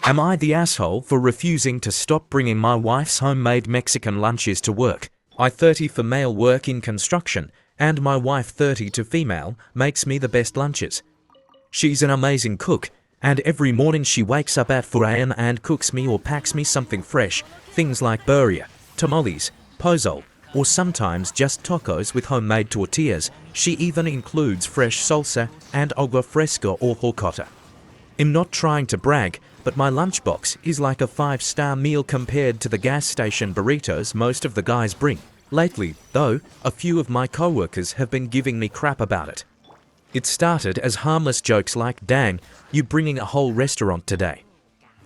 Am I the asshole for refusing to stop bringing my wife's homemade Mexican lunches to work? I 30 for male work in construction, and my wife 30 to female makes me the best lunches. She's an amazing cook, and every morning she wakes up at 4 a.m. and cooks me or packs me something fresh, things like birria, tamales, pozole, or sometimes just tacos with homemade tortillas. She even includes fresh salsa and agua fresca or horchata. I'm not trying to brag, but my lunchbox is like a 5-star meal compared to the gas station burritos most of the guys bring. Lately, though, a few of my coworkers have been giving me crap about it. It started as harmless jokes like, "Dang, you bringing a whole restaurant today?"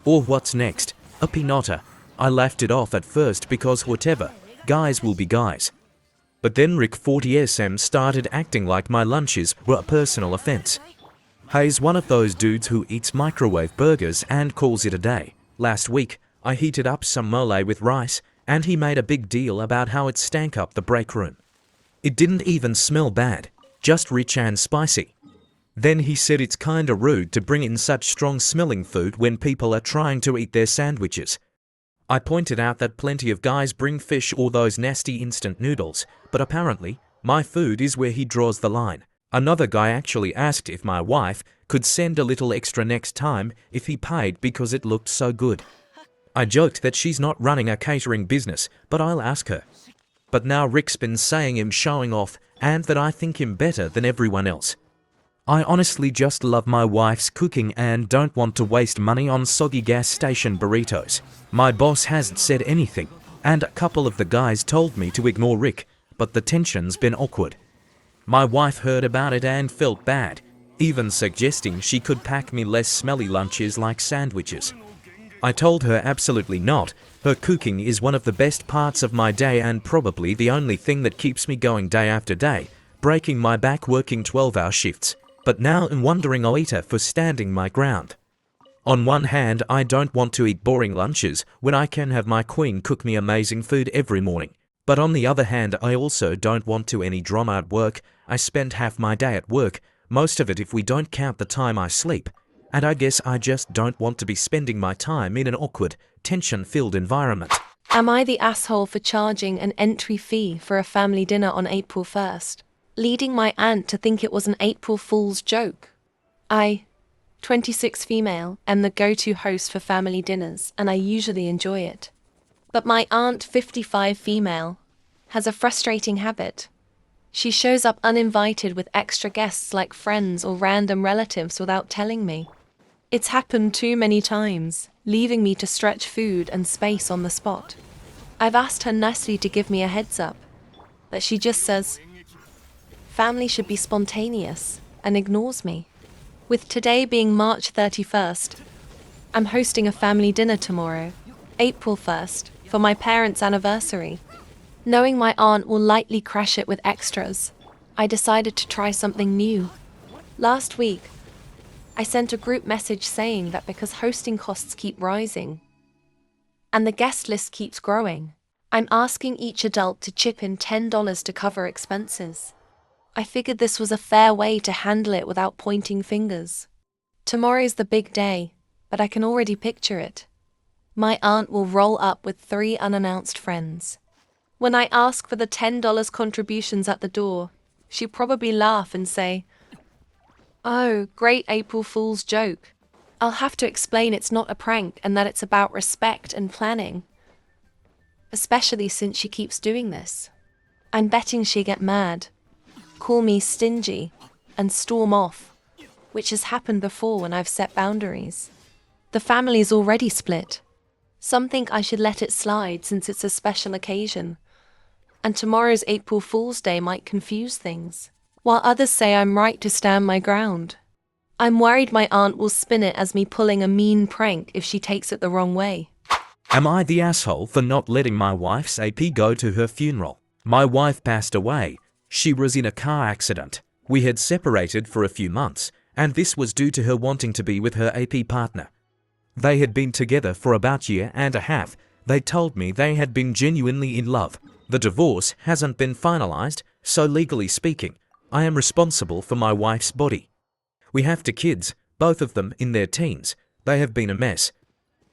Or "What's next? A pinata?" I laughed it off at first because whatever, guys will be guys. But then Rick 40SM started acting like my lunches were a personal offense. He's one of those dudes who eats microwave burgers and calls it a day. Last week, I heated up some mole with rice, and he made a big deal about how it stank up the break room. It didn't even smell bad, just rich and spicy. Then he said it's kinda rude to bring in such strong-smelling food when people are trying to eat their sandwiches. I pointed out that plenty of guys bring fish or those nasty instant noodles, but apparently, my food is where he draws the line. Another guy actually asked if my wife could send a little extra next time if he paid because it looked so good. I joked that she's not running a catering business, but I'll ask her. But now Rick's been saying I'm showing off and that I think I'm better than everyone else. I honestly just love my wife's cooking and don't want to waste money on soggy gas station burritos. My boss hasn't said anything, and a couple of the guys told me to ignore Rick, but the tension's been awkward. My wife heard about it and felt bad, even suggesting she could pack me less smelly lunches like sandwiches. I told her absolutely not. Her cooking is one of the best parts of my day and probably the only thing that keeps me going day after day, breaking my back working 12-hour shifts. But now I'm wondering AITAH for standing my ground. On one hand, I don't want to eat boring lunches when I can have my queen cook me amazing food every morning. But on the other hand, I also don't want to any drama at work. I spend half my day at work, most of it if we don't count the time I sleep. And I guess I just don't want to be spending my time in an awkward, tension-filled environment. Am I the asshole for charging an entry fee for a family dinner on April 1st, leading my aunt to think it was an April Fool's joke? I, 26 female, am the go-to host for family dinners, and I usually enjoy it. But my aunt, 55 female, has a frustrating habit. She shows up uninvited with extra guests like friends or random relatives without telling me. It's happened too many times, leaving me to stretch food and space on the spot. I've asked her nicely to give me a heads up, but she just says, "Family should be spontaneous," and ignores me. With today being March 31st, I'm hosting a family dinner tomorrow, April 1st, for my parents' anniversary. Knowing my aunt will likely crash it with extras, I decided to try something new. Last week, I sent a group message saying that because hosting costs keep rising and the guest list keeps growing, I'm asking each adult to chip in $10 to cover expenses. I figured this was a fair way to handle it without pointing fingers. Tomorrow's the big day, but I can already picture it. My aunt will roll up with 3 unannounced friends. When I ask for the $10 contributions at the door, she'll probably laugh and say, "Oh, great April Fool's joke." I'll have to explain it's not a prank and that it's about respect and planning. Especially since she keeps doing this. I'm betting she'll get mad, call me stingy, and storm off, which has happened before when I've set boundaries. The family's already split. Some think I should let it slide since it's a special occasion, and tomorrow's April Fool's Day might confuse things, while others say I'm right to stand my ground. I'm worried my aunt will spin it as me pulling a mean prank if she takes it the wrong way. Am I the asshole for not letting my wife's AP go to her funeral? My wife passed away. She was in a car accident. We had separated for a few months, and this was due to her wanting to be with her AP partner. They had been together for about a year and a half. They told me they had been genuinely in love. The divorce hasn't been finalized, so legally speaking, I am responsible for my wife's body. We have 2 kids, both of them in their teens. They have been a mess.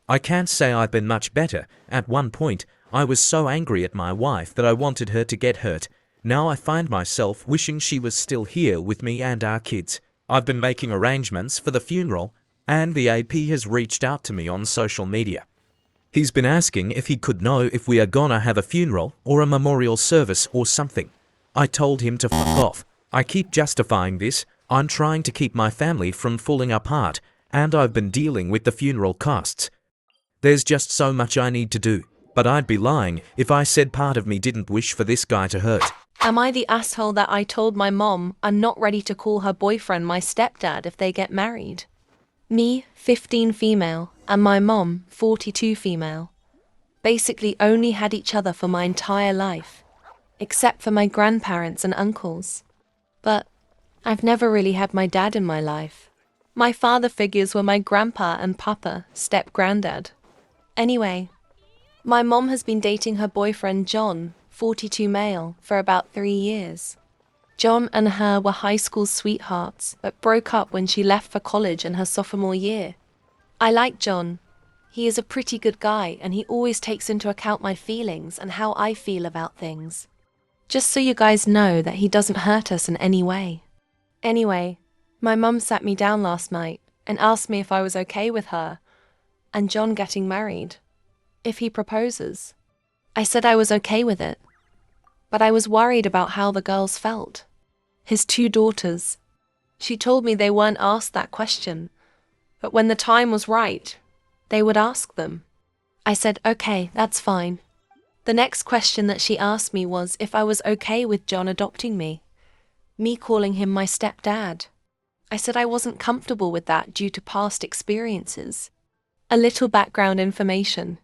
I can't say I've been much better. At one point, I was so angry at my wife that I wanted her to get hurt. Now I find myself wishing she was still here with me and our kids. I've been making arrangements for the funeral, and the AP has reached out to me on social media. He's been asking if he could know if we are gonna have a funeral or a memorial service or something. I told him to fuck off. I keep justifying this. I'm trying to keep my family from falling apart, and I've been dealing with the funeral costs. There's just so much I need to do, but I'd be lying if I said part of me didn't wish for this guy to hurt. Am I the asshole that I told my mom I'm not ready to call her boyfriend my stepdad if they get married? Me, 15 female, and my mom, 42 female. Basically only had each other for my entire life, except for my grandparents and uncles. But I've never really had my dad in my life. My father figures were my grandpa and papa, step-granddad. Anyway, my mom has been dating her boyfriend John, 42 male, for about 3 years. John and her were high school sweethearts, but broke up when she left for college in her sophomore year. I like John. He is a pretty good guy, and he always takes into account my feelings and how I feel about things. Just so you guys know that he doesn't hurt us in any way. Anyway, my mum sat me down last night and asked me if I was okay with her and John getting married, if he proposes. I said I was okay with it, but I was worried about how the girls felt. His 2 daughters. She told me they weren't asked that question, but when the time was right, they would ask them. I said, okay, that's fine. The next question that she asked me was if I was okay with John adopting me calling him my stepdad. I said I wasn't comfortable with that due to past experiences. A little background information.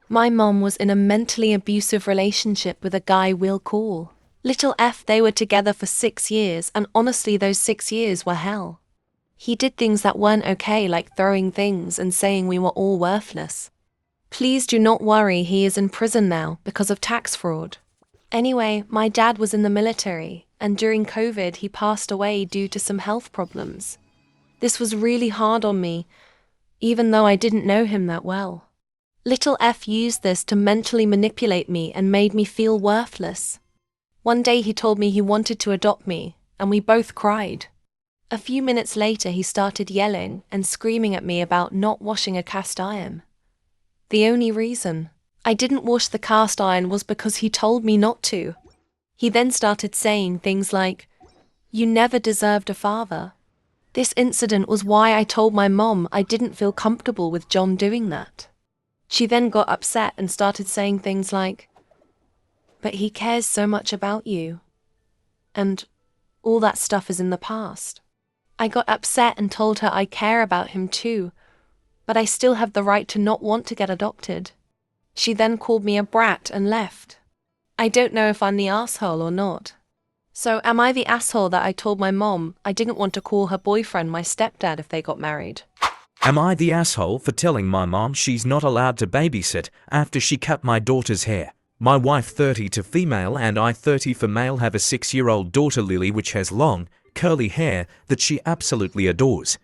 My mom was in a mentally abusive relationship with a guy we'll call Little F. They were together for 6 years, and honestly those 6 years were hell. He did things that weren't okay, like throwing things and saying we were all worthless. Please do not worry, he is in prison now because of tax fraud. Anyway, my dad was in the military, and during COVID he passed away due to some health problems. This was really hard on me, even though I didn't know him that well. Little F used this to mentally manipulate me and made me feel worthless. One day he told me he wanted to adopt me, and we both cried. A few minutes later he started yelling and screaming at me about not washing a cast iron. The only reason I didn't wash the cast iron was because he told me not to. He then started saying things like, "You never deserved a father." This incident was why I told my mom I didn't feel comfortable with John doing that. She then got upset and started saying things like, "But he cares so much about you. And all that stuff is in the past." I got upset and told her I care about him too, but I still have the right to not want to get adopted. She then called me a brat and left. I don't know if I'm the asshole or not. So am I the asshole that I told my mom I didn't want to call her boyfriend my stepdad if they got married? Am I the asshole for telling my mom she's not allowed to babysit after she cut my daughter's hair? My wife 30 to female and I 30 for male have a 6-year-old daughter Lily which has long, curly hair that she absolutely adores.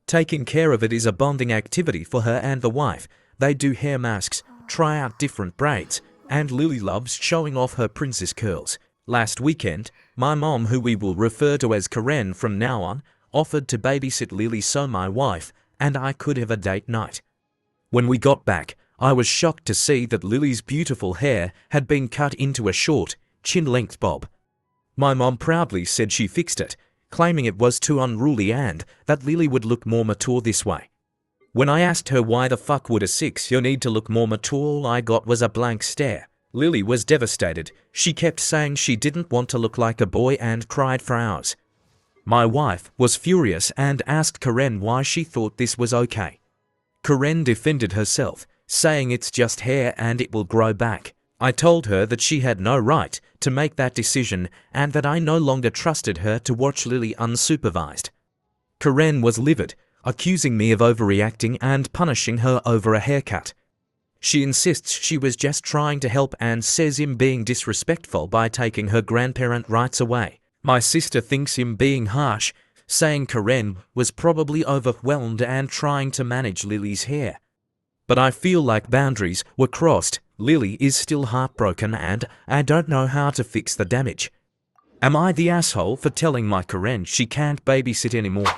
Taking care of it is a bonding activity for her and the wife. They do hair masks, try out different braids, and Lily loves showing off her princess curls. Last weekend, my mom, who we will refer to as Karen from now on, offered to babysit Lily so my wife and I could have a date night. When we got back, I was shocked to see that Lily's beautiful hair had been cut into a short, chin-length bob. My mom proudly said she fixed it, claiming it was too unruly and that Lily would look more mature this way. When I asked her why the fuck would a 6-year need to look more mature, all I got was a blank stare. Lily was devastated. She kept saying she didn't want to look like a boy and cried for hours. My wife was furious and asked Karen why she thought this was okay. Karen defended herself, saying it's just hair and it will grow back. I told her that she had no right to make that decision and that I no longer trusted her to watch Lily unsupervised. Karen was livid, accusing me of overreacting and punishing her over a haircut. She insists she was just trying to help and says I'm being disrespectful by taking her grandparent rights away. My sister thinks I'm being harsh, saying Karen was probably overwhelmed and trying to manage Lily's hair. But I feel like boundaries were crossed. Lily is still heartbroken and I don't know how to fix the damage. Am I the asshole for telling my Karen she can't babysit anymore?